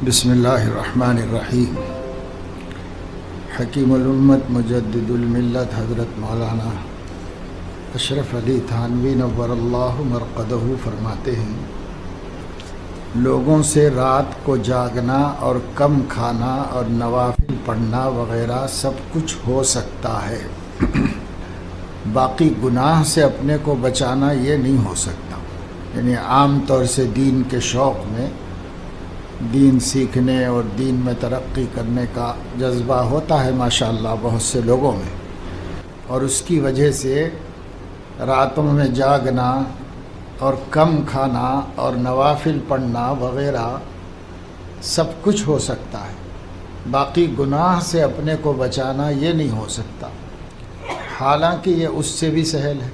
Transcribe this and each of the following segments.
بسم اللہ الرحمن الرحیم۔ حکیم الامت مجدد الملت حضرت مولانا اشرف علی تھانوی نور اللہ مرقدہ فرماتے ہیں، لوگوں سے رات کو جاگنا اور کم کھانا اور نوافل پڑھنا وغیرہ سب کچھ ہو سکتا ہے، باقی گناہ سے اپنے کو بچانا یہ نہیں ہو سکتا۔ یعنی عام طور سے دین کے شوق میں، دین سیکھنے اور دین میں ترقی کرنے کا جذبہ ہوتا ہے ماشاءاللہ بہت سے لوگوں میں، اور اس کی وجہ سے راتوں میں جاگنا اور کم کھانا اور نوافل پڑھنا وغیرہ سب کچھ ہو سکتا ہے، باقی گناہ سے اپنے کو بچانا یہ نہیں ہو سکتا، حالانکہ یہ اس سے بھی سہل ہے۔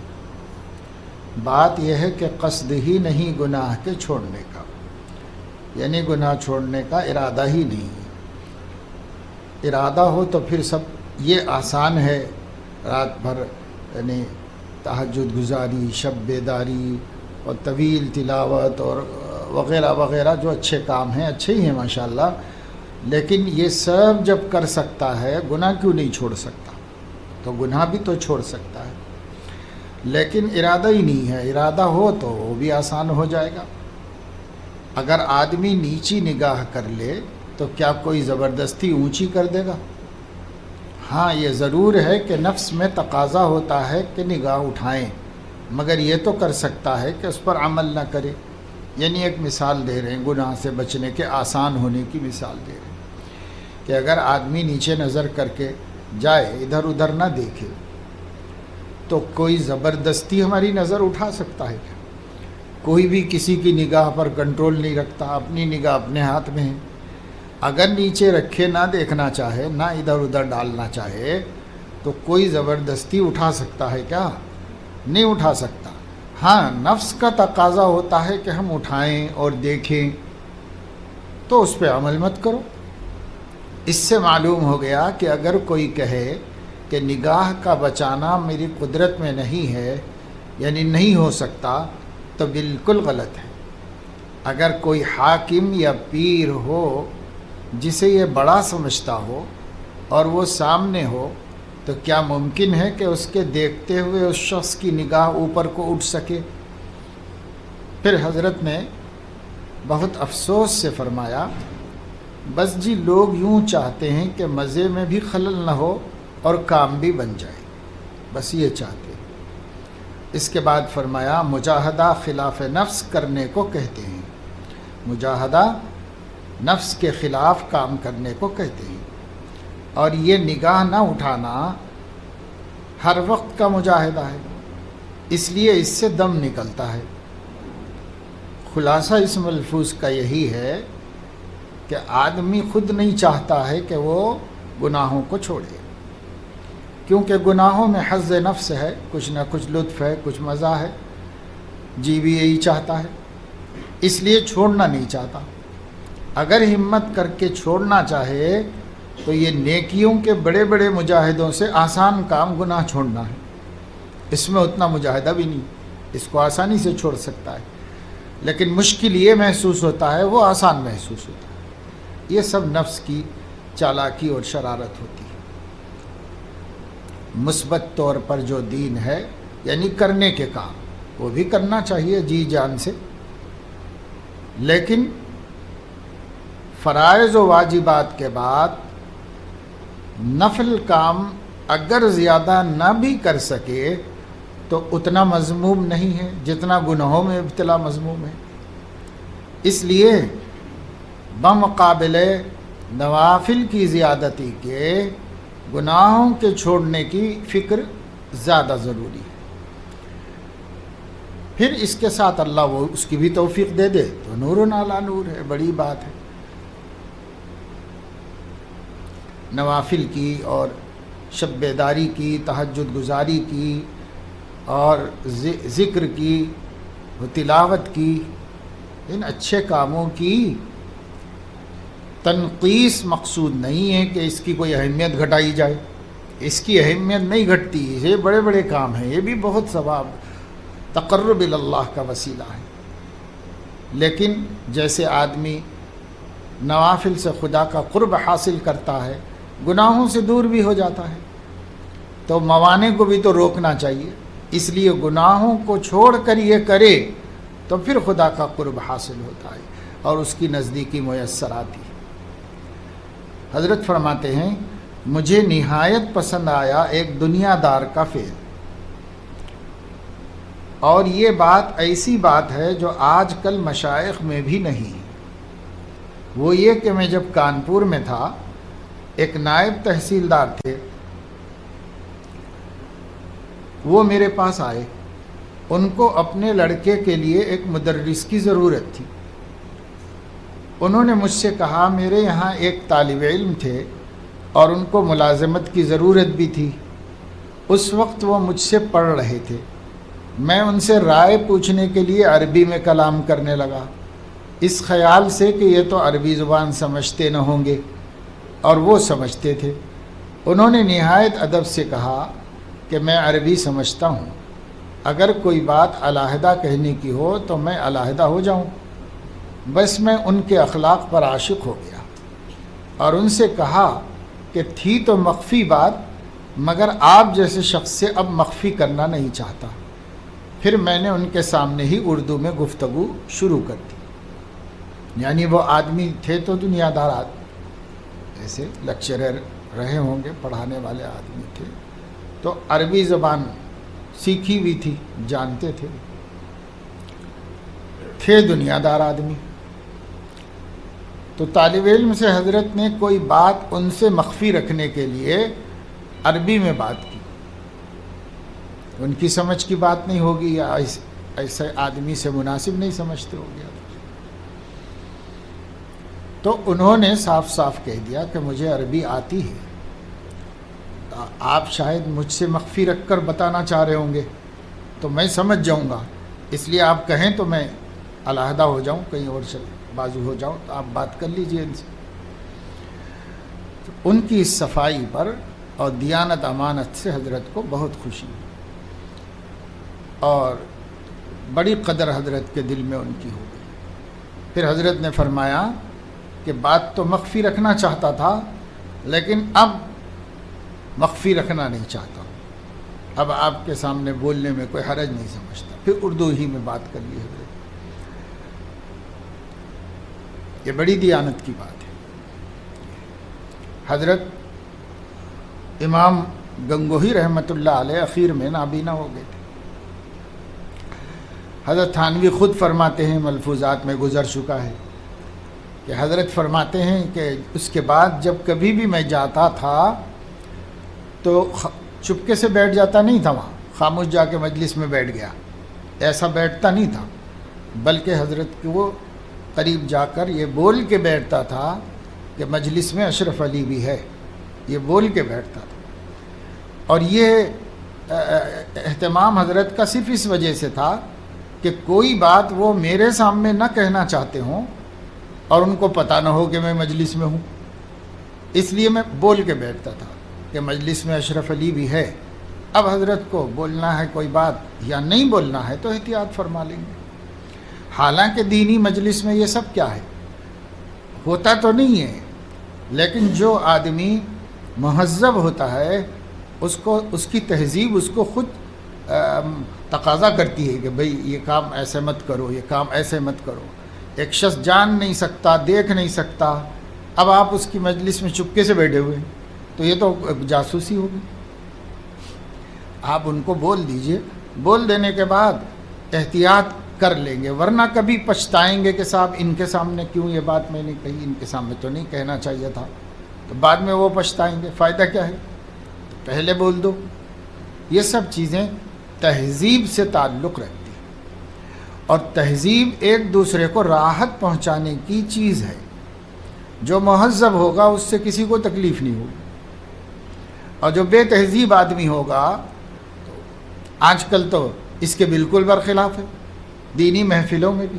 بات یہ ہے کہ قصد ہی نہیں گناہ کے چھوڑنے کا، یعنی گناہ چھوڑنے کا ارادہ ہی نہیں ہے۔ ارادہ ہو تو پھر سب یہ آسان ہے، رات بھر یعنی تہجد گزاری، شب بیداری اور طویل تلاوت اور وغیرہ وغیرہ جو اچھے کام ہیں، اچھے ہی ہیں ماشاءاللہ، لیکن یہ سب جب کر سکتا ہے گناہ کیوں نہیں چھوڑ سکتا؟ تو گناہ بھی تو چھوڑ سکتا ہے، لیکن ارادہ ہی نہیں ہے۔ ارادہ ہو تو وہ بھی آسان ہو جائے گا۔ اگر آدمی نیچی نگاہ کر لے تو کیا کوئی زبردستی اونچی کر دے گا؟ ہاں، یہ ضرور ہے کہ نفس میں تقاضا ہوتا ہے کہ نگاہ اٹھائیں، مگر یہ تو کر سکتا ہے کہ اس پر عمل نہ کرے۔ یعنی ایک مثال دے رہے ہیں، گناہ سے بچنے کے آسان ہونے کی مثال دے رہے ہیں کہ اگر آدمی نیچے نظر کر کے جائے، ادھر ادھر نہ دیکھے، تو کوئی زبردستی ہماری نظر اٹھا سکتا ہے کیا؟ کوئی بھی کسی کی نگاہ پر کنٹرول نہیں رکھتا، اپنی نگاہ اپنے ہاتھ میں ہے۔ اگر نیچے رکھے نہ دیکھنا چاہے، نہ ادھر ادھر ڈالنا چاہے، تو کوئی زبردستی اٹھا سکتا ہے کیا؟ نہیں اٹھا سکتا۔ ہاں، نفس کا تقاضا ہوتا ہے کہ ہم اٹھائیں اور دیکھیں، تو اس پہ عمل مت کرو۔ اس سے معلوم ہو گیا کہ اگر کوئی کہے کہ نگاہ کا بچانا میری قدرت میں نہیں ہے، یعنی نہیں ہو سکتا، تو بالکل غلط ہے۔ اگر کوئی حاکم یا پیر ہو جسے یہ بڑا سمجھتا ہو اور وہ سامنے ہو، تو کیا ممکن ہے کہ اس کے دیکھتے ہوئے اس شخص کی نگاہ اوپر کو اٹھ سکے؟ پھر حضرت نے بہت افسوس سے فرمایا، بس جی لوگ یوں چاہتے ہیں کہ مزے میں بھی خلل نہ ہو اور کام بھی بن جائے، بس یہ چاہتے ہیں۔ اس کے بعد فرمایا، مجاہدہ خلاف نفس کرنے کو کہتے ہیں۔ مجاہدہ نفس کے خلاف کام کرنے کو کہتے ہیں، اور یہ نگاہ نہ اٹھانا ہر وقت کا مجاہدہ ہے، اس لیے اس سے دم نکلتا ہے۔ خلاصہ اس ملفوظ کا یہی ہے کہ آدمی خود نہیں چاہتا ہے کہ وہ گناہوں کو چھوڑے، کیونکہ گناہوں میں حظ نفس ہے، کچھ نہ کچھ لطف ہے، کچھ مزہ ہے، جی بھی یہی چاہتا ہے، اس لیے چھوڑنا نہیں چاہتا۔ اگر ہمت کر کے چھوڑنا چاہے تو یہ نیکیوں کے بڑے بڑے مجاہدوں سے آسان کام گناہ چھوڑنا ہے، اس میں اتنا مجاہدہ بھی نہیں، اس کو آسانی سے چھوڑ سکتا ہے، لیکن مشکل یہ محسوس ہوتا ہے، وہ آسان محسوس ہوتا ہے۔ یہ سب نفس کی چالاکی اور شرارت ہوتی ہے۔ مثبت طور پر جو دین ہے، یعنی کرنے کے کام، وہ بھی کرنا چاہیے جی جان سے، لیکن فرائض و واجبات کے بعد نفل کام اگر زیادہ نہ بھی کر سکے تو اتنا مذموم نہیں ہے جتنا گناہوں میں ابتلا مذموم ہے۔ اس لیے بمقابلے نوافل کی زیادتی کے گناہوں کے چھوڑنے کی فکر زیادہ ضروری ہے۔ پھر اس کے ساتھ اللہ وہ اس کی بھی توفیق دے دے تو نور علی نور ہے، بڑی بات ہے۔ نوافل کی اور شب بیداری کی، تہجد گزاری کی اور ذکر کی، تلاوت کی، ان اچھے کاموں کی تنقیس مقصود نہیں ہے کہ اس کی کوئی اہمیت گھٹائی جائے، اس کی اہمیت نہیں گھٹتی، یہ بڑے بڑے کام ہیں، یہ بھی بہت ثواب تقرب اللہ کا وسیلہ ہے۔ لیکن جیسے آدمی نوافل سے خدا کا قرب حاصل کرتا ہے، گناہوں سے دور بھی ہو جاتا ہے۔ تو موانع کو بھی تو روکنا چاہیے، اس لیے گناہوں کو چھوڑ کر یہ کرے تو پھر خدا کا قرب حاصل ہوتا ہے اور اس کی نزدیکی میسر آتی ہے۔ حضرت فرماتے ہیں مجھے نہایت پسند آیا ایک دنیا دار کا فعل، اور یہ بات ایسی بات ہے جو آج کل مشائخ میں بھی نہیں ہے۔ وہ یہ کہ میں جب کانپور میں تھا، ایک نائب تحصیلدار تھے، وہ میرے پاس آئے، ان کو اپنے لڑکے کے لیے ایک مدرس کی ضرورت تھی۔ انہوں نے مجھ سے کہا میرے یہاں ایک طالب علم تھے اور ان کو ملازمت کی ضرورت بھی تھی، اس وقت وہ مجھ سے پڑھ رہے تھے، میں ان سے رائے پوچھنے کے لیے عربی میں کلام کرنے لگا، اس خیال سے کہ یہ تو عربی زبان سمجھتے نہ ہوں گے، اور وہ سمجھتے تھے۔ انہوں نے نہایت ادب سے کہا کہ میں عربی سمجھتا ہوں، اگر کوئی بات علیحدہ کہنے کی ہو تو میں علیحدہ ہو جاؤں۔ بس میں ان کے اخلاق پر عاشق ہو گیا اور ان سے کہا کہ تھی تو مخفی بات، مگر آپ جیسے شخص سے اب مخفی کرنا نہیں چاہتا۔ پھر میں نے ان کے سامنے ہی اردو میں گفتگو شروع کر دی۔ یعنی وہ آدمی تھے تو دنیا دار آدمی، ایسے لیکچرر رہے ہوں گے، پڑھانے والے آدمی تھے، تو عربی زبان سیکھی بھی تھی، جانتے تھے دنیا دار آدمی۔ تو طالب علم سے حضرت نے کوئی بات ان سے مخفی رکھنے کے لیے عربی میں بات کی، ان کی سمجھ کی بات نہیں ہوگی یا ایسے آدمی سے مناسب نہیں سمجھتے ہو گیا، تو انہوں نے صاف صاف کہہ دیا کہ مجھے عربی آتی ہے، آپ شاید مجھ سے مخفی رکھ کر بتانا چاہ رہے ہوں گے تو میں سمجھ جاؤں گا، اس لیے آپ کہیں تو میں علیحدہ ہو جاؤں، کہیں اور بازو ہو جاؤں، تو آپ بات کر لیجئے ان سے۔ تو ان کی اس صفائی پر اور دیانت امانت سے حضرت کو بہت خوشی ہوئی، اور بڑی قدر حضرت کے دل میں ان کی ہو گئی۔ پھر حضرت نے فرمایا کہ بات تو مخفی رکھنا چاہتا تھا، لیکن اب مخفی رکھنا نہیں چاہتا ہوں، اب آپ کے سامنے بولنے میں کوئی حرج نہیں سمجھتا۔ پھر اردو ہی میں بات کر لی حضرت۔ یہ بڑی دیانت کی بات ہے۔ حضرت امام گنگوہی رحمۃ اللہ علیہ اخیر میں نابینا ہو گئے تھے۔ حضرت تھانوی خود فرماتے ہیں، ملفوظات میں گزر چکا ہے کہ حضرت فرماتے ہیں کہ اس کے بعد جب کبھی بھی میں جاتا تھا تو چپکے سے بیٹھ جاتا نہیں تھا، وہاں خاموش جا کے مجلس میں بیٹھ گیا، ایسا بیٹھتا نہیں تھا، بلکہ حضرت کو قریب جا کر یہ بول کے بیٹھتا تھا کہ مجلس میں اشرف علی بھی ہے، یہ بول کے بیٹھتا تھا۔ اور یہ اہتمام حضرت کا صرف اس وجہ سے تھا کہ کوئی بات وہ میرے سامنے نہ کہنا چاہتے ہوں اور ان کو پتہ نہ ہو کہ میں مجلس میں ہوں، اس لیے میں بول کے بیٹھتا تھا کہ مجلس میں اشرف علی بھی ہے۔ اب حضرت کو بولنا ہے کوئی بات یا نہیں بولنا ہے تو احتیاط فرما لیں گے۔ حالانکہ دینی مجلس میں یہ سب کیا ہے، ہوتا تو نہیں ہے، لیکن جو آدمی مہذب ہوتا ہے اس کی تہذیب اس کو خود تقاضا کرتی ہے کہ بھئی یہ کام ایسے مت کرو، یہ کام ایسے مت کرو۔ ایک شخص جان نہیں سکتا، دیکھ نہیں سکتا، اب آپ اس کی مجلس میں چپکے سے بیٹھے ہوئے ہیں تو یہ تو جاسوسی ہوگی۔ آپ ان کو بول دیجئے، بول دینے کے بعد احتیاط کر لیں گے، ورنہ کبھی پچھتائیں گے کہ صاحب ان کے سامنے کیوں یہ بات میں نے کہی، ان کے سامنے تو نہیں کہنا چاہیے تھا، تو بعد میں وہ پچھتائیں گے، فائدہ کیا ہے، پہلے بول دو۔ یہ سب چیزیں تہذیب سے تعلق رکھتی ہیں، اور تہذیب ایک دوسرے کو راحت پہنچانے کی چیز ہے۔ جو مہذب ہوگا اس سے کسی کو تکلیف نہیں ہوگی، اور جو بے تہذیب آدمی ہوگا تو آج کل تو اس کے بالکل برخلاف ہے، دینی محفلوں میں بھی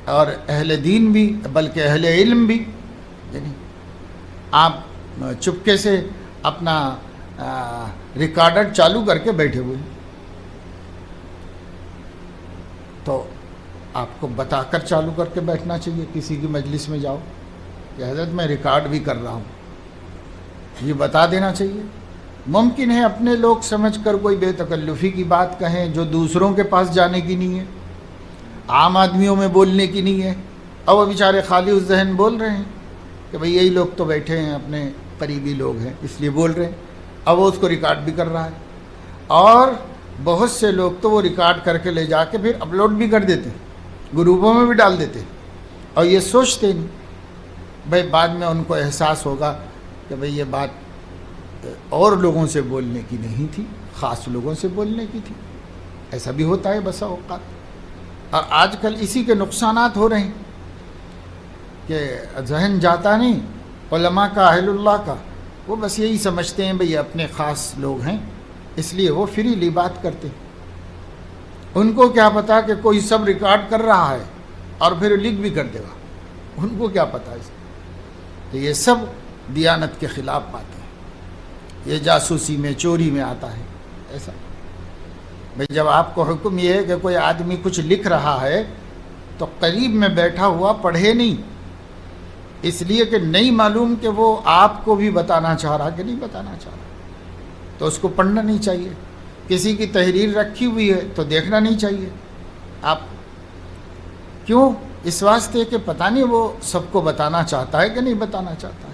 اور اہل دین بھی، بلکہ اہل علم بھی، یعنی آپ چپکے سے اپنا ریکارڈر چالو کر کے بیٹھے ہوئے ہیں، تو آپ کو بتا کر چالو کر کے بیٹھنا چاہیے، کسی کی مجلس میں جاؤ کہ حضرت میں ریکارڈ بھی کر رہا ہوں، یہ بتا دینا چاہیے۔ ممکن ہے اپنے لوگ سمجھ کر کوئی بے تکلفی کی بات کہیں جو دوسروں کے پاس جانے کی نہیں ہے، عام آدمیوں میں بولنے کی نہیں ہے، اور وہ بیچارے خالی الذہن بول رہے ہیں کہ بھئی یہی لوگ تو بیٹھے ہیں، اپنے قریبی لوگ ہیں اس لیے بول رہے ہیں، اب وہ اس کو ریکارڈ بھی کر رہا ہے۔ اور بہت سے لوگ تو وہ ریکارڈ کر کے لے جا کے پھر اپلوڈ بھی کر دیتے ہیں، گروپوں میں بھی ڈال دیتے ہیں، اور یہ سوچتے نہیں بھئی بعد میں ان کو احساس ہوگا کہ بھئی یہ بات اور لوگوں سے بولنے کی نہیں تھی، خاص لوگوں سے بولنے کی تھی۔ ایسا بھی ہوتا ہے بسا اوقات، اور آج کل اسی کے نقصانات ہو رہے ہیں کہ ذہن جاتا نہیں علماء کا، اہل اللہ کا، وہ بس یہی سمجھتے ہیں بھئی اپنے خاص لوگ ہیں اس لیے وہ فریلی بات کرتے ہیں۔ ان کو کیا پتا کہ کوئی سب ریکارڈ کر رہا ہے اور پھر لکھ بھی کر دے گا، ان کو کیا پتا اس تو یہ سب دیانت کے خلاف باتیں ہیں، یہ جاسوسی میں، چوری میں آتا ہے ایسا۔ بھئی جب آپ کو حکم یہ ہے کہ کوئی آدمی کچھ لکھ رہا ہے تو قریب میں بیٹھا ہوا پڑھے نہیں، اس لیے کہ نہیں معلوم کہ وہ آپ کو بھی بتانا چاہ رہا کہ نہیں بتانا چاہ رہا، تو اس کو پڑھنا نہیں چاہیے۔ کسی کی تحریر رکھی ہوئی ہے تو دیکھنا نہیں چاہیے آپ، کیوں؟ اس واسطے کہ پتہ نہیں وہ سب کو بتانا چاہتا ہے کہ نہیں بتانا چاہتا ہے۔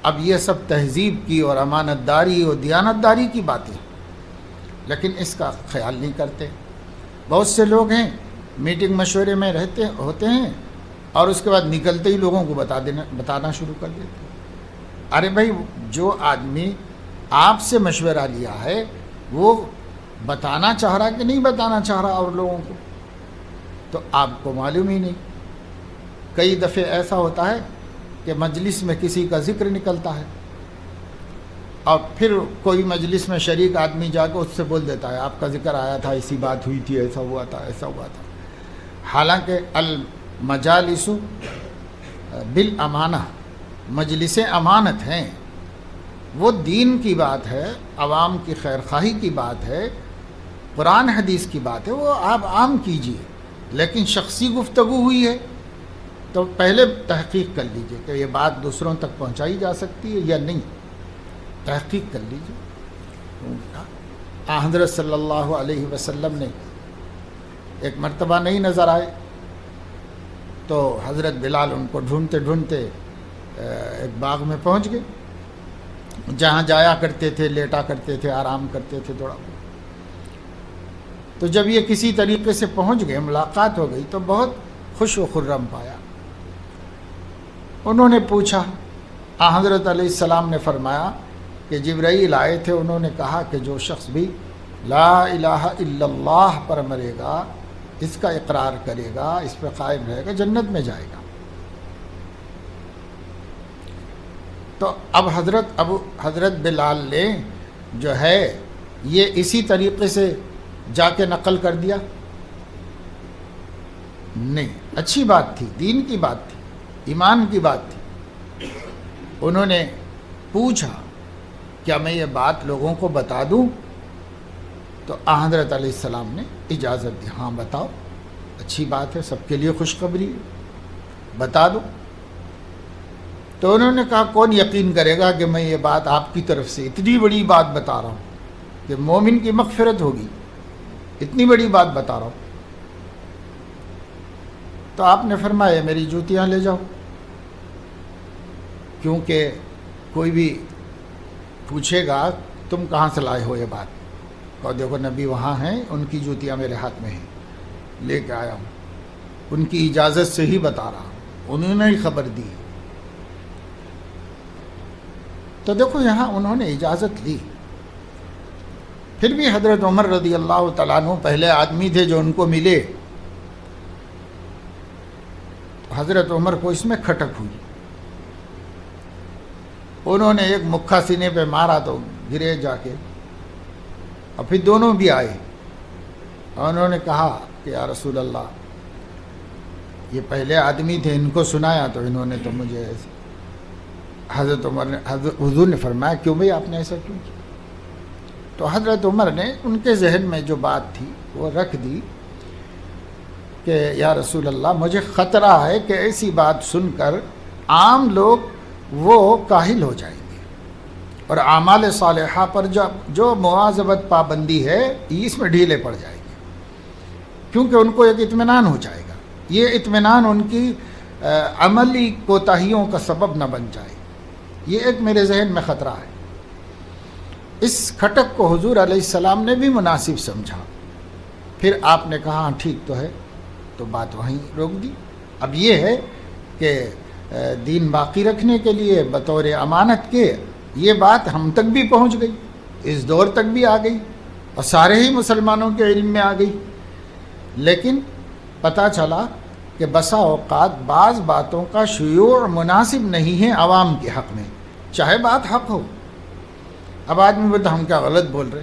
اب یہ سب تہذیب کی اور امانت داری اور دیانت داری کی باتیں، لیکن اس کا خیال نہیں کرتے۔ بہت سے لوگ ہیں میٹنگ مشورے میں ہوتے ہیں اور اس کے بعد نکلتے ہی لوگوں کو بتانا شروع کر دیتے ہیں۔ ارے بھائی جو آدمی آپ سے مشورہ لیا ہے وہ بتانا چاہ رہا کہ نہیں بتانا چاہ رہا اور لوگوں کو، تو آپ کو معلوم ہی نہیں۔ کئی دفعے ایسا ہوتا ہے کہ مجلس میں کسی کا ذکر نکلتا ہے اور پھر کوئی مجلس میں شریک آدمی جا کے اس سے بول دیتا ہے آپ کا ذکر آیا تھا، ایسی بات ہوئی تھی، ایسا ہوا تھا، ایسا ہوا تھا۔ حالانکہ المجالس بالامانہ، مجلس امانت ہیں، وہ دین کی بات ہے، عوام کی خیر خواہی کی بات ہے، قرآن حدیث کی بات ہے، وہ آپ عام کیجئے، لیکن شخصی گفتگو ہوئی ہے تو پہلے تحقیق کر لیجئے کہ یہ بات دوسروں تک پہنچائی جا سکتی ہے یا نہیں، تحقیق کر لیجئے۔ حضرت صلی اللہ علیہ وسلم نے ایک مرتبہ نہیں نظر آئے تو حضرت بلال ان کو ڈھونڈتے ڈھونڈتے ایک باغ میں پہنچ گئے، جہاں جایا کرتے تھے، لیٹا کرتے تھے، آرام کرتے تھے تھوڑا بہت۔ تو جب یہ کسی طریقے سے پہنچ گئے، ملاقات ہو گئی تو بہت خوش و خرم پایا۔ انہوں نے پوچھا، حضرت علیہ السلام نے فرمایا کہ جبرائیل آئے تھے، انہوں نے کہا کہ جو شخص بھی لا الہ الا اللہ پر مرے گا، اس کا اقرار کرے گا، اس پر قائم رہے گا، جنت میں جائے گا۔ تو اب حضرت بلال نے جو ہے یہ اسی طریقے سے جا کے نقل کر دیا؟ نہیں، اچھی بات تھی، دین کی بات تھی، ایمان کی بات تھی۔ انہوں نے پوچھا کیا میں یہ بات لوگوں کو بتا دوں؟ تو حضرت علیہ السلام نے اجازت دی، ہاں بتاؤ، اچھی بات ہے، سب کے لیے خوشخبری ہے، بتا دو۔ تو انہوں نے کہا کون یقین کرے گا کہ میں یہ بات آپ کی طرف سے اتنی بڑی بات بتا رہا ہوں کہ مومن کی مغفرت ہوگی، اتنی بڑی بات بتا رہا ہوں۔ تو آپ نے فرمایا میری جوتیاں لے جاؤ، کیونکہ کوئی بھی پوچھے گا تم کہاں سے لائے ہو یہ بات، اور دیکھو نبی وہاں ہیں، ان کی جوتیاں میرے ہاتھ میں ہیں، لے کے آیا ہوں، ان کی اجازت سے ہی بتا رہا ہوں، انہوں نے ہی خبر دی۔ تو دیکھو یہاں انہوں نے اجازت لی۔ پھر بھی حضرت عمر رضی اللہ تعالیٰ عنہ پہلے آدمی تھے جو ان کو ملے، حضرت عمر کو اس میں کھٹک ہوئی، انہوں نے ایک مکھا سینے پہ مارا تو گرے جا کے، اور پھر دونوں بھی آئے اور انہوں نے کہا کہ یا رسول اللہ، یہ پہلے آدمی تھے، ان کو سنایا تو انہوں نے تو مجھے ایسے۔ حضرت عمر نے حضور نے فرمایا کیوں بھئی آپ نے ایسا کیوں کیا؟ تو حضرت عمر نے ان کے ذہن میں جو بات تھی وہ رکھ دی کہ یا رسول اللہ، مجھے خطرہ ہے کہ ایسی بات سن کر عام لوگ وہ کاہل ہو جائیں گے، اور اعمال صالحہ پر جو مواظبت پابندی ہے اس میں ڈھیلے پڑ جائیں گے، کیونکہ ان کو ایک اطمینان ہو جائے گا۔ یہ اطمینان ان کی عملی کوتاہیوں کا سبب نہ بن جائے، یہ ایک میرے ذہن میں خطرہ ہے۔ اس کھٹک کو حضور علیہ السلام نے بھی مناسب سمجھا، پھر آپ نے کہا ٹھیک تو ہے، تو بات وہیں روک دی۔ اب یہ ہے کہ دین باقی رکھنے کے لیے بطور امانت کے یہ بات ہم تک بھی پہنچ گئی، اس دور تک بھی آ گئی، اور سارے ہی مسلمانوں کے علم میں آ گئی، لیکن پتہ چلا کہ بسا اوقات بعض باتوں کا شیوع مناسب نہیں ہے عوام کے حق میں، چاہے بات حق ہو۔ اب آدمی بولتا ہم کیا غلط بول رہے،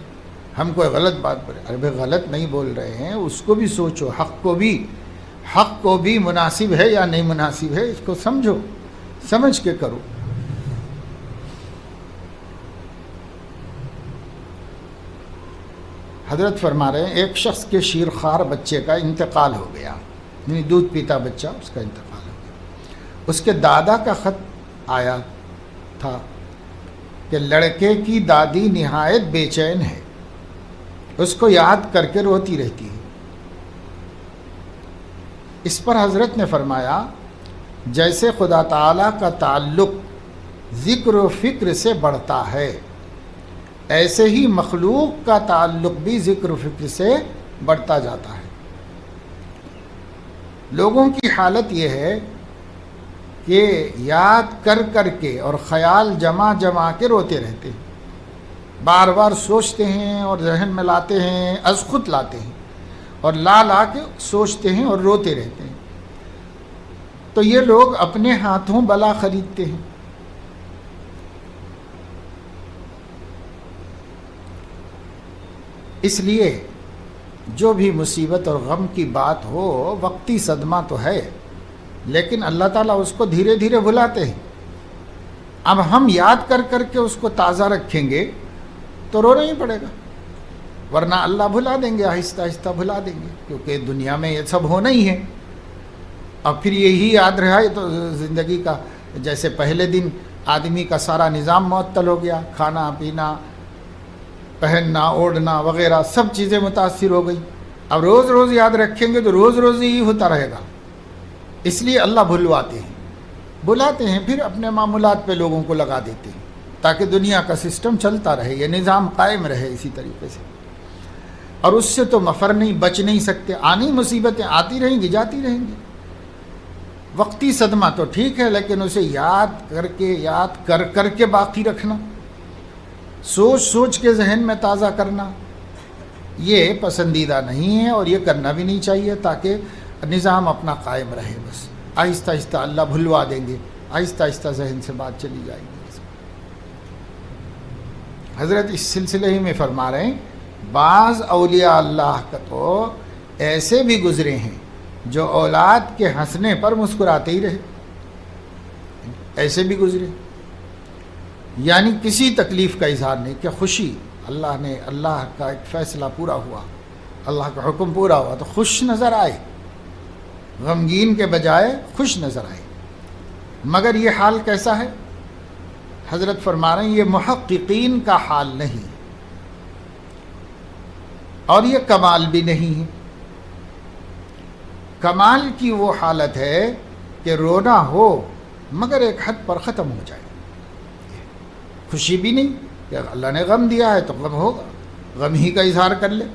ہم کوئی غلط بات بول رہے، ارے بھائی غلط نہیں بول رہے ہیں، اس کو بھی سوچو، حق کو بھی مناسب ہے یا نہیں مناسب ہے، اس کو سمجھو، سمجھ کے کرو۔ حضرت فرما رہے ہیں ایک شخص کے شیرخوار بچے کا انتقال ہو گیا، یعنی دودھ پیتا بچہ، اس کا انتقال ہو گیا۔ اس کے دادا کا خط آیا تھا کہ لڑکے کی دادی نہایت بے چین ہے، اس کو یاد کر کے روتی رہتی ہے۔ اس پر حضرت نے فرمایا جیسے خدا تعالیٰ کا تعلق ذکر و فکر سے بڑھتا ہے، ایسے ہی مخلوق کا تعلق بھی ذکر و فکر سے بڑھتا جاتا ہے۔ لوگوں کی حالت یہ ہے کہ یاد کر کر کے اور خیال جما کے روتے رہتے ہیں، بار بار سوچتے ہیں اور ذہن میں لاتے ہیں، از خود لاتے ہیں اور لا کے سوچتے ہیں اور روتے رہتے ہیں۔ تو یہ لوگ اپنے ہاتھوں بلا خریدتے ہیں۔ اس لیے جو بھی مصیبت اور غم کی بات ہو، وقتی صدمہ تو ہے، لیکن اللہ تعالیٰ اس کو دھیرے دھیرے بھلاتے ہیں۔ اب ہم یاد کر کے اس کو تازہ رکھیں گے تو رونا ہی پڑے گا، ورنہ اللہ بھلا دیں گے، آہستہ آہستہ بھلا دیں گے، کیونکہ دنیا میں یہ سب ہونا ہی ہے۔ اب پھر یہی یاد رہا ہے تو زندگی کا، جیسے پہلے دن آدمی کا سارا نظام معطل ہو گیا، کھانا پینا پہننا اوڑھنا وغیرہ سب چیزیں متاثر ہو گئی۔ اب روز روز یاد رکھیں گے تو روز روز ہی ہوتا رہے گا، اس لیے اللہ بلاتے ہیں، پھر اپنے معمولات پہ لوگوں کو لگا دیتے ہیں تاکہ دنیا کا سسٹم چلتا رہے، یہ نظام قائم رہے اسی طریقے سے۔ اور اس سے تو مفر نہیں، بچ نہیں سکتے، آنی مصیبتیں آتی رہیں گی، جاتی رہیں گی۔ وقتی صدمہ تو ٹھیک ہے، لیکن اسے یاد کر کے باقی رکھنا، سوچ کے ذہن میں تازہ کرنا، یہ پسندیدہ نہیں ہے، اور یہ کرنا بھی نہیں چاہیے، تاکہ نظام اپنا قائم رہے۔ بس آہستہ آہستہ اللہ بھلوا دیں گے، آہستہ آہستہ ذہن سے بات چلی جائے گی۔ حضرت اس سلسلے ہی میں فرما رہے ہیں بعض اولیاء اللہ کا تو ایسے بھی گزرے ہیں جو اولاد کے ہنسنے پر مسکراتے ہی رہے، ایسے بھی گزرے، یعنی کسی تکلیف کا اظہار نہیں، کہ خوشی، اللہ کا ایک فیصلہ پورا ہوا، اللہ کا حکم پورا ہوا تو خوش نظر آئے، غمگین کے بجائے خوش نظر آئے۔ مگر یہ حال کیسا ہے؟ حضرت فرما رہے ہیں یہ محققین کا حال نہیں، اور یہ کمال بھی نہیں ہے۔ کمال کی وہ حالت ہے کہ رونا ہو مگر ایک حد پر ختم ہو جائے، خوشی بھی نہیں کہ اللہ نے غم دیا ہے تو غم ہوگا، غم ہی کا اظہار کر لے،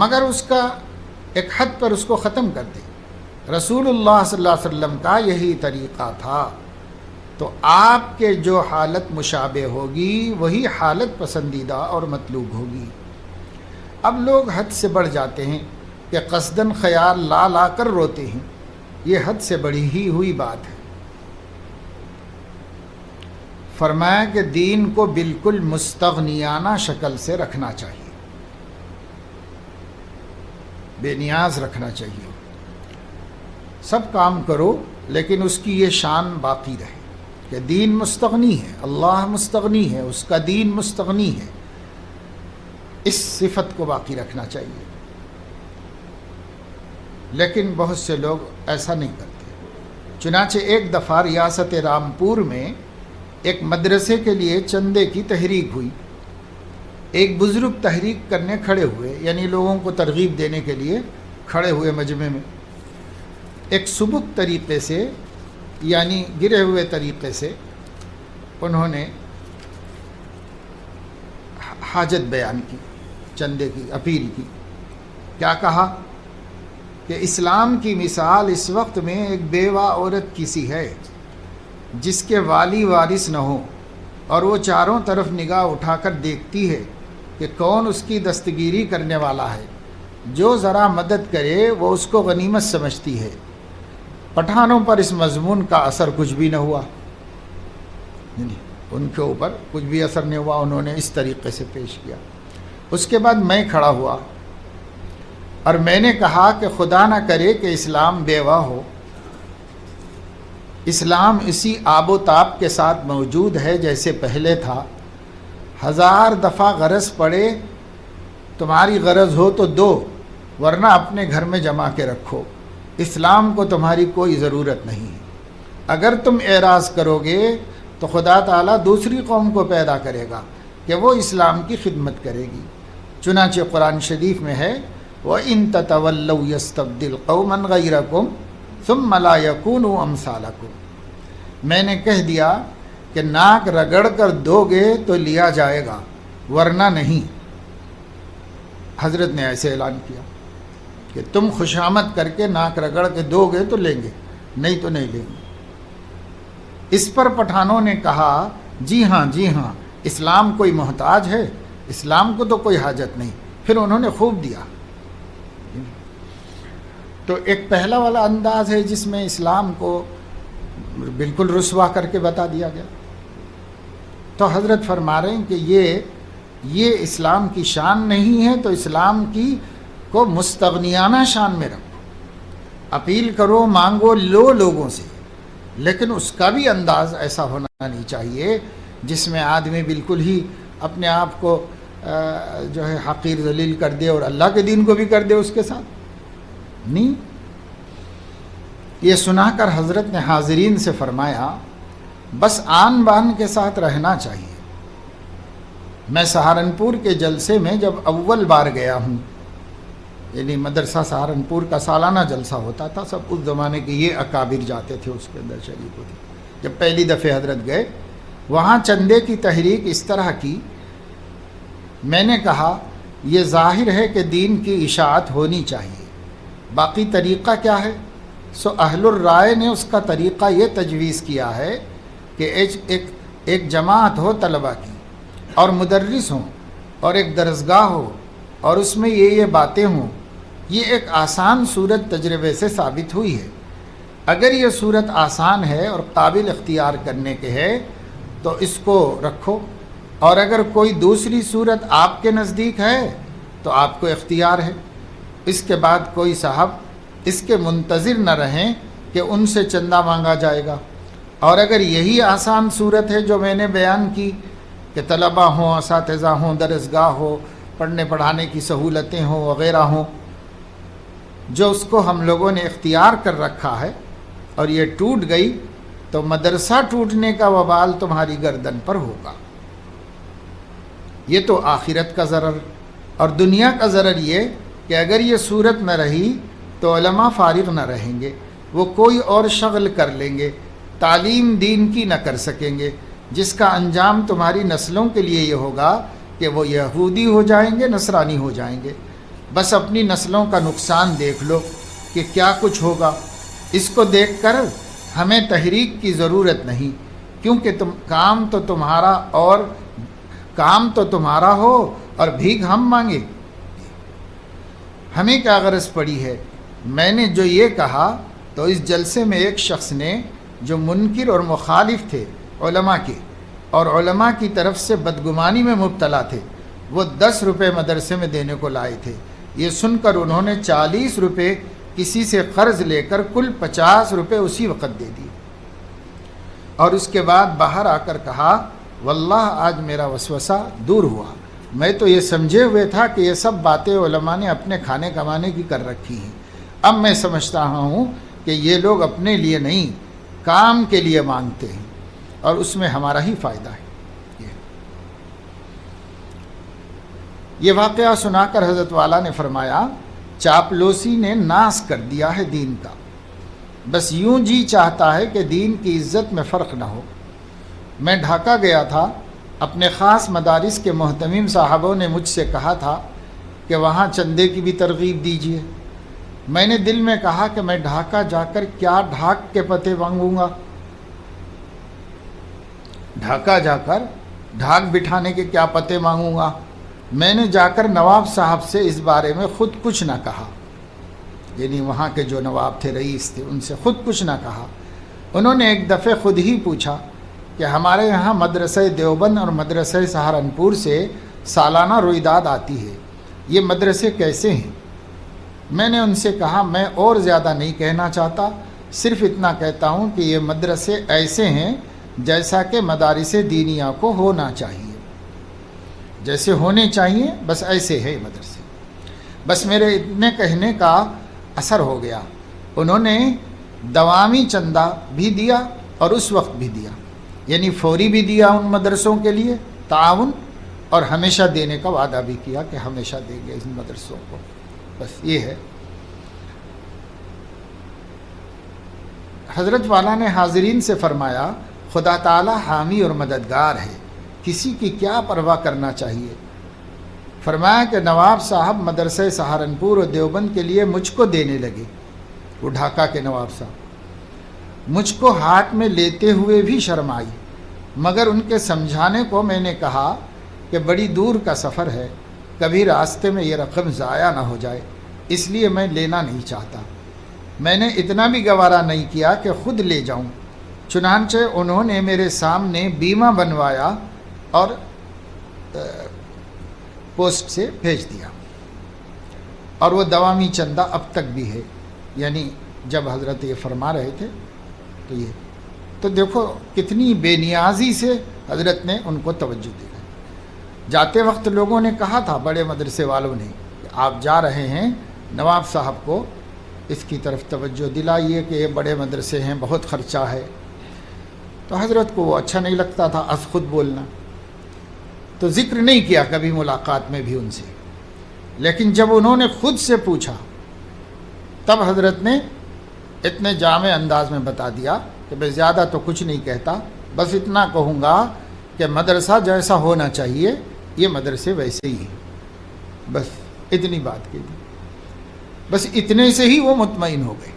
مگر اس کا ایک حد پر اس کو ختم کر دے۔ رسول اللہ صلی اللہ علیہ وسلم کا یہی طریقہ تھا۔ تو آپ کے جو حالت مشابہ ہوگی وہی حالت پسندیدہ اور مطلوب ہوگی۔ اب لوگ حد سے بڑھ جاتے ہیں کہ قصداً خیال لا کر روتے ہیں، یہ حد سے بڑی ہی ہوئی بات ہے۔ فرمایا کہ دین کو بالکل مستغنیانہ شکل سے رکھنا چاہیے، بے نیاز رکھنا چاہیے، سب کام کرو لیکن اس کی یہ شان باقی رہے کہ دین مستغنی ہے، اللہ مستغنی ہے، اس کا دین مستغنی ہے، اس صفت کو باقی رکھنا چاہیے۔ لیکن بہت سے لوگ ایسا نہیں کرتے، چنانچہ ایک دفعہ ریاست رامپور میں ایک مدرسے کے لیے چندے کی تحریک ہوئی. ایک بزرگ تحریک کرنے کھڑے ہوئے، یعنی لوگوں کو ترغیب دینے کے لیے کھڑے ہوئے مجمع میں. ایک سبک طریقے سے، یعنی گرے ہوئے طریقے سے انہوں نے حاجت بیان کی، چندے کی اپیل کی. کیا کہا کہ اسلام کی مثال اس وقت میں ایک بیوہ عورت کی سی ہے جس کے والی وارث نہ ہو، اور وہ چاروں طرف نگاہ اٹھا کر دیکھتی ہے کہ کون اس کی دستگیری کرنے والا ہے. جو ذرا مدد کرے وہ اس کو غنیمت سمجھتی ہے. پٹھانوں پر اس مضمون کا اثر کچھ بھی نہ ہوا، ان کے اوپر کچھ بھی اثر نہیں ہوا. انہوں نے اس طریقے سے پیش کیا. اس کے بعد میں کھڑا ہوا اور میں نے کہا کہ خدا نہ کرے کہ اسلام بیوہ ہو. اسلام اسی آب و تاب کے ساتھ موجود ہے جیسے پہلے تھا. 1000 دفعہ غرض پڑے، تمہاری غرض ہو تو دو، ورنہ اپنے گھر میں جما کے رکھو. اسلام کو تمہاری کوئی ضرورت نہیں ہے. اگر تم اعراض کرو گے تو خدا تعالیٰ دوسری قوم کو پیدا کرے گا کہ وہ اسلام کی خدمت کرے گی. چنانچہ قرآن شریف میں ہے وَإِن تَتَوَلَّوْا يَسْتَبْدِلْ قَوْمًا غَيْرَكُمْ ثُمَّ لَا يَكُونُوا أَمْثَالَكُمْ. میں نے کہہ دیا کہ ناک رگڑ کر دو گے تو لیا جائے گا، ورنہ نہیں. حضرت نے ایسے اعلان کیا کہ تم خوشامد کر کے ناک رگڑ کے دو گے تو لیں گے، نہیں تو نہیں لیں گے. اس پر پٹھانوں نے کہا جی ہاں اسلام کوئی محتاج ہے، اسلام کو تو کوئی حاجت نہیں. پھر انہوں نے خوب دیا. تو ایک پہلا والا انداز ہے جس میں اسلام کو بالکل رسوا کر کے بتا دیا گیا. تو حضرت فرما رہے ہیں کہ یہ اسلام کی شان نہیں ہے، تو اسلام کی کو مستغنیانہ شان میں رکھو. اپیل کرو، مانگو، لو لوگوں سے، لیکن اس کا بھی انداز ایسا ہونا نہیں چاہیے جس میں آدمی بالکل ہی اپنے آپ کو جو ہے حقیر ذلیل کر دے اور اللہ کے دین کو بھی کر دے اس کے ساتھ. نہیں. یہ سنا کر حضرت نے حاضرین سے فرمایا بس آن بان کے ساتھ رہنا چاہیے. میں سہارنپور کے جلسے میں جب اول بار گیا ہوں، یعنی مدرسہ سہارنپور کا سالانہ جلسہ ہوتا تھا، سب اس زمانے کے یہ اکابر جاتے تھے، اس کے اندر شریک ہوتے. جب پہلی دفعہ حضرت گئے، وہاں چندے کی تحریک اس طرح کی. میں نے کہا یہ ظاہر ہے کہ دین کی اشاعت ہونی چاہیے، باقی طریقہ کیا ہے؟ سو اہل الرائے نے اس کا طریقہ یہ تجویز کیا ہے کہ ایک جماعت ہو طلبہ کی، اور مدرس ہوں، اور ایک درسگاہ ہو، اور اس میں یہ باتیں ہوں. یہ ایک آسان صورت تجربے سے ثابت ہوئی ہے. اگر یہ صورت آسان ہے اور قابل اختیار کرنے کے ہے تو اس کو رکھو، اور اگر کوئی دوسری صورت آپ کے نزدیک ہے تو آپ کو اختیار ہے. اس کے بعد کوئی صاحب اس کے منتظر نہ رہیں کہ ان سے چندہ مانگا جائے گا. اور اگر یہی آسان صورت ہے جو میں نے بیان کی کہ طلبہ ہوں، اساتذہ ہوں، درسگاہ ہو، پڑھنے پڑھانے کی سہولتیں ہوں وغیرہ ہوں، جو اس کو ہم لوگوں نے اختیار کر رکھا ہے، اور یہ ٹوٹ گئی تو مدرسہ ٹوٹنے کا وبال تمہاری گردن پر ہوگا. یہ تو آخرت کا ضرر. اور دنیا کا ضرر یہ کہ اگر یہ صورت نہ رہی تو علماء فارغ نہ رہیں گے، وہ کوئی اور شغل کر لیں گے، تعلیم دین کی نہ کر سکیں گے، جس کا انجام تمہاری نسلوں کے لیے یہ ہوگا کہ وہ یہودی ہو جائیں گے، نصرانی ہو جائیں گے. بس اپنی نسلوں کا نقصان دیکھ لو کہ کیا کچھ ہوگا. اس کو دیکھ کر ہمیں تحریک کی ضرورت نہیں، کیونکہ کام تو تمہارا ہو اور بھیک ہم مانگے. ہمیں کیا غرض پڑی ہے؟ میں نے جو یہ کہا تو اس جلسے میں ایک شخص نے جو منکر اور مخالف تھے علماء کے، اور علماء کی طرف سے بدگمانی میں مبتلا تھے، وہ 10 روپے مدرسے میں دینے کو لائے تھے. یہ سن کر انہوں نے 40 روپے کسی سے قرض لے کر کل 50 روپے اسی وقت دے دیے، اور اس کے بعد باہر آ کر کہا واللہ آج میرا وسوسہ دور ہوا. میں تو یہ سمجھے ہوئے تھا کہ یہ سب باتیں علماء نے اپنے کھانے کمانے کی کر رکھی ہیں. اب میں سمجھتا ہوں کہ یہ لوگ اپنے لیے نہیں کام کے لیے مانگتے ہیں اور اس میں ہمارا ہی فائدہ ہے۔ یہ واقعہ سنا کر حضرت والا نے فرمایا چاپلوسی نے ناس کر دیا ہے دین کا، بس یوں جی چاہتا ہے کہ دین کی عزت میں فرق نہ ہو۔ میں ڈھاکہ گیا تھا، اپنے خاص مدارس کے محتمم صاحبوں نے مجھ سے کہا تھا کہ وہاں چندے کی بھی ترغیب دیجیے۔ میں نے دل میں کہا کہ میں ڈھاکہ جا کر کیا ڈھاک کے پتے مانگوں گا، ڈھاکہ جا کر ڈھاک بٹھانے کے کیا پتے مانگوں گا۔ میں نے جا کر نواب صاحب سے اس بارے میں خود کچھ نہ کہا، یعنی وہاں کے جو نواب تھے، رئیس تھے، ان سے خود کچھ نہ کہا۔ انہوں نے ایک دفعہ خود ہی پوچھا کہ ہمارے یہاں مدرسہ دیوبند اور مدرسہ سہارنپور سے سالانہ رویداد آتی ہے، یہ مدرسے کیسے ہیں؟ میں نے ان سے کہا میں اور زیادہ نہیں کہنا چاہتا، صرف اتنا کہتا ہوں کہ یہ مدرسے ایسے ہیں جیسا کہ مدارس دینیہ کو ہونا چاہیے، جیسے ہونے چاہیے بس ایسے ہے مدرسے۔ بس میرے اتنے کہنے کا اثر ہو گیا، انہوں نے دوامی چندہ بھی دیا اور اس وقت بھی دیا، یعنی فوری بھی دیا ان مدرسوں کے لیے تعاون، اور ہمیشہ دینے کا وعدہ بھی کیا کہ ہمیشہ دیں گے ان مدرسوں کو۔ بس یہ ہے۔ حضرت والا نے حاضرین سے فرمایا خدا تعالی حامی اور مددگار ہے، کسی کی کیا پرواہ کرنا چاہیے۔ فرمایا کہ نواب صاحب مدرسہ سہارنپور اور دیوبند کے لیے مجھ کو دینے لگے، وہ ڈھاکہ کے نواب صاحب۔ مجھ کو ہاتھ میں لیتے ہوئے بھی شرم آئی، مگر ان کے سمجھانے کو میں نے کہا کہ بڑی دور کا سفر ہے، کبھی راستے میں یہ رقم ضائع نہ ہو جائے، اس لیے میں لینا نہیں چاہتا۔ میں نے اتنا بھی گوارا نہیں کیا کہ خود لے جاؤں، چنانچہ انہوں نے میرے سامنے بیمہ بنوایا اور پوسٹ سے بھیج دیا، اور وہ دوامی چندہ اب تک بھی ہے، یعنی جب حضرت یہ فرما رہے تھے تو یہ تو دیکھو کتنی بے نیازی سے حضرت نے ان کو توجہ دی۔ جاتے وقت لوگوں نے کہا تھا، بڑے مدرسے والوں نے، کہ آپ جا رہے ہیں نواب صاحب کو اس کی طرف توجہ دلائیے کہ یہ بڑے مدرسے ہیں، بہت خرچہ ہے۔ تو حضرت کو وہ اچھا نہیں لگتا تھا از خود بولنا، تو ذکر نہیں کیا کبھی ملاقات میں بھی ان سے، لیکن جب انہوں نے خود سے پوچھا تب حضرت نے اتنے جامع انداز میں بتا دیا کہ میں زیادہ تو کچھ نہیں کہتا، بس اتنا کہوں گا کہ مدرسہ جیسا ہونا چاہیے یہ مدرسے ویسے ہی ہیں، بس اتنی بات کی تھی۔ بس اتنے سے ہی وہ مطمئن ہو گئے،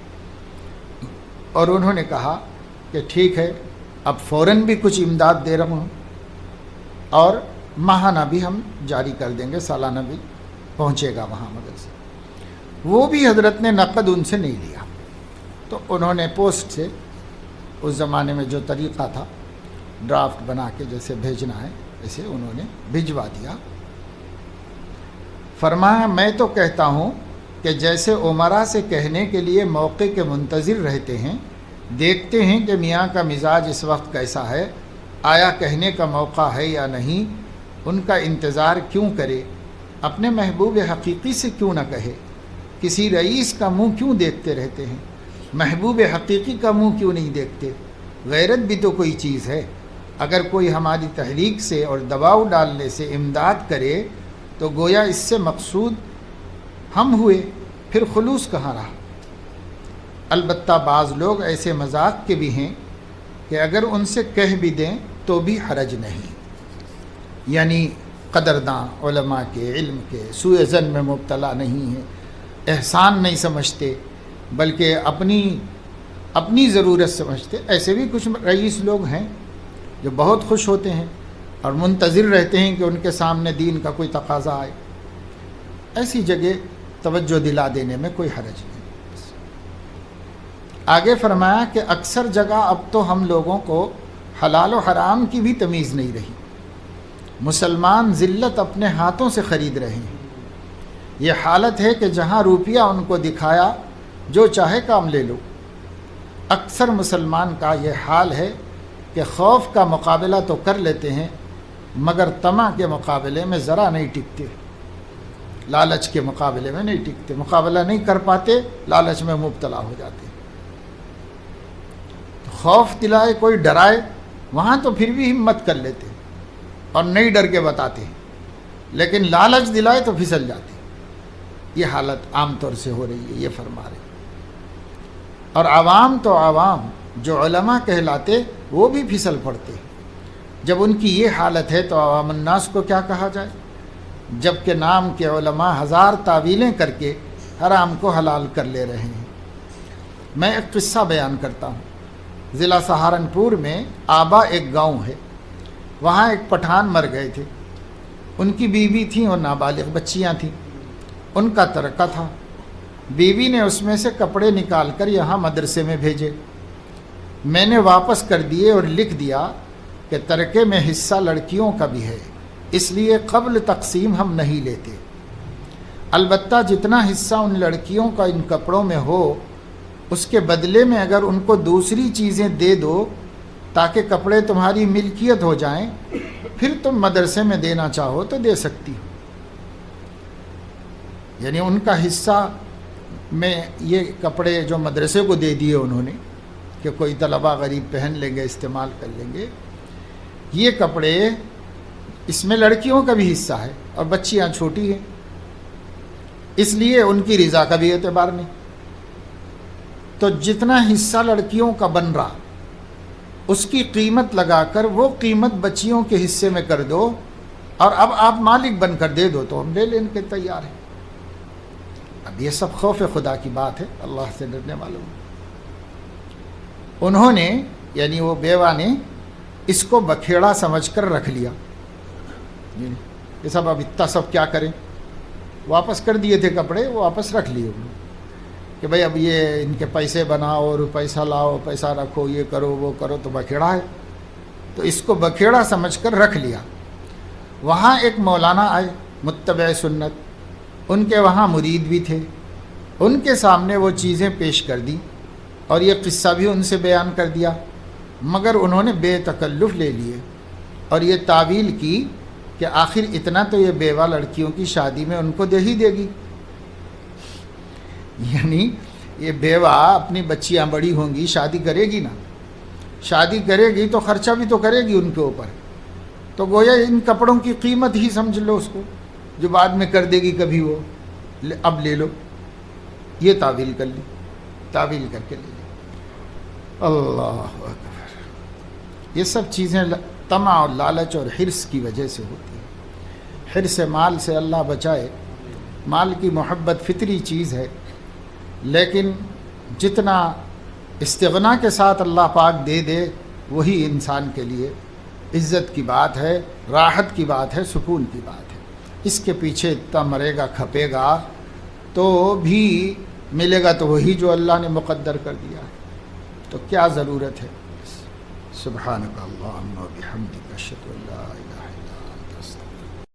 اور انہوں نے کہا کہ ٹھیک ہے، اب فوراً بھی کچھ امداد دے رہا ہوں، اور ماہانہ بھی ہم جاری کر دیں گے، سالانہ بھی پہنچے گا وہاں مدرسے۔ وہ بھی حضرت نے نقد ان سے نہیں لیا، تو انہوں نے پوسٹ سے اس زمانے میں جو طریقہ تھا ڈرافٹ بنا کے جیسے بھیجنا ہے اسے انہوں نے بھجوا دیا۔ فرمایا میں تو کہتا ہوں کہ جیسے عمرا سے کہنے کے لیے موقع کے منتظر رہتے ہیں، دیکھتے ہیں کہ میاں کا مزاج اس وقت کیسا ہے، آیا کہنے کا موقع ہے یا نہیں، ان کا انتظار کیوں کرے، اپنے محبوب حقیقی سے کیوں نہ کہے، کسی رئیس کا منہ کیوں دیکھتے رہتے ہیں، محبوب حقیقی کا منہ کیوں نہیں دیکھتے۔ غیرت بھی تو کوئی چیز ہے، اگر کوئی ہماری تحریک سے اور دباؤ ڈالنے سے امداد کرے تو گویا اس سے مقصود ہم ہوئے، پھر خلوص کہاں رہا۔ البتہ بعض لوگ ایسے مذاق کے بھی ہیں کہ اگر ان سے کہہ بھی دیں تو بھی حرج نہیں، یعنی قدرداں علماء کے علم کے سوء ظن میں مبتلا نہیں ہیں، احسان نہیں سمجھتے بلکہ اپنی ضرورت سمجھتے۔ ایسے بھی کچھ رئیس لوگ ہیں جو بہت خوش ہوتے ہیں اور منتظر رہتے ہیں کہ ان کے سامنے دین کا کوئی تقاضا آئے، ایسی جگہ توجہ دلا دینے میں کوئی حرج نہیں۔ آگے فرمایا کہ اکثر جگہ اب تو ہم لوگوں کو حلال و حرام کی بھی تمیز نہیں رہی، مسلمان ذلت اپنے ہاتھوں سے خرید رہے ہیں۔ یہ حالت ہے کہ جہاں روپیہ ان کو دکھایا جو چاہے کام لے لو۔ اکثر مسلمان کا یہ حال ہے کہ خوف کا مقابلہ تو کر لیتے ہیں مگر طمع کے مقابلے میں ذرا نہیں ٹکتے، لالچ کے مقابلے میں نہیں ٹکتے، مقابلہ نہیں کر پاتے، لالچ میں مبتلا ہو جاتے۔ خوف دلائے کوئی ڈرائے وہاں تو پھر بھی ہمت کر لیتے اور نہیں ڈر کے بتاتے، لیکن لالچ دلائے تو پھسل جاتے۔ یہ حالت عام طور سے ہو رہی ہے، یہ فرما رہے۔ اور عوام تو عوام جو علماء کہلاتے وہ بھی پھسل پڑتے ہیں۔ جب ان کی یہ حالت ہے تو عوام الناس کو کیا کہا جائے، جب کہ نام کے علماء ہزار تعویلیں کر کے حرام کو حلال کر لے رہے ہیں۔ میں ایک قصہ بیان کرتا ہوں۔ ضلع سہارنپور میں آبا ایک گاؤں ہے، وہاں ایک پٹھان مر گئے تھے، ان کی بیوی تھیں اور نابالغ بچیاں تھیں، ان کا ترکہ تھا۔ بیوی نے اس میں سے کپڑے نکال کر یہاں مدرسے میں بھیجے، میں نے واپس کر دیے اور لکھ دیا کہ ترکے میں حصہ لڑکیوں کا بھی ہے، اس لیے قبل تقسیم ہم نہیں لیتے، البتہ جتنا حصہ ان لڑکیوں کا ان کپڑوں میں ہو اس کے بدلے میں اگر ان کو دوسری چیزیں دے دو تاکہ کپڑے تمہاری ملکیت ہو جائیں، پھر تم مدرسے میں دینا چاہو تو دے سکتی ہو۔ یعنی ان کا حصہ میں یہ کپڑے جو مدرسے کو دے دیے انہوں نے کہ کوئی طلبہ غریب پہن لیں گے، استعمال کر لیں گے، یہ کپڑے اس میں لڑکیوں کا بھی حصہ ہے اور بچیاں چھوٹی ہیں، اس لیے ان کی رضا کا بھی اعتبار نہیں۔ تو جتنا حصہ لڑکیوں کا بن رہا اس کی قیمت لگا کر وہ قیمت بچیوں کے حصے میں کر دو، اور اب آپ مالک بن کر دے دو تو ہم لے لیں کے تیار ہیں۔ اب یہ سب خوف خدا کی بات ہے، اللہ سے ڈرنے والوں۔ انہوں نے یعنی وہ بیوہ نے اس کو بکھیڑا سمجھ کر رکھ لیا، یہ سب اب اتنا سب کیا کریں، واپس کر دیے تھے کپڑے، وہ واپس رکھ لیے انہوں نے کہ بھائی اب یہ ان کے پیسے بناؤ اور پیسہ لاؤ، پیسہ رکھو، یہ کرو وہ کرو، تو بکھیڑا ہے، تو اس کو بکھیڑا سمجھ کر رکھ لیا۔ وہاں ایک مولانا آئے متبع سنت، ان کے وہاں مرید بھی تھے، ان کے سامنے وہ چیزیں پیش کر دی اور یہ قصہ بھی ان سے بیان کر دیا، مگر انہوں نے بے تکلف لے لیے اور یہ تعویل کی کہ آخر اتنا تو یہ بیوہ لڑکیوں کی شادی میں ان کو دے ہی دے گی، یعنی یہ بیوہ اپنی بچیاں بڑی ہوں گی، شادی کرے گی نا، شادی کرے گی تو خرچہ بھی تو کرے گی ان کے اوپر، تو گویا ان کپڑوں کی قیمت ہی سمجھ لو اس کو، جو بعد میں کر دے گی کبھی وہ، اب لے لو، یہ تعویل کر لی، تعویل کر کے لے لی۔ اللہ اکبر۔ یہ سب چیزیں طمع اور لالچ اور حرص کی وجہ سے ہوتی ہیں۔ حرص مال سے اللہ بچائے، مال کی محبت فطری چیز ہے، لیکن جتنا استغنا کے ساتھ اللہ پاک دے دے وہی انسان کے لیے عزت کی بات ہے، راحت کی بات ہے، سکون کی بات ہے۔ اس کے پیچھے اتنا مرے گا کھپے گا تو بھی ملے گا تو وہی جو اللہ نے مقدر کر دیا ہے، تو کیا ضرورت ہے۔ سبحانک اللہم و بحمدک اشہد ان لا الہ الا انت استغفرک۔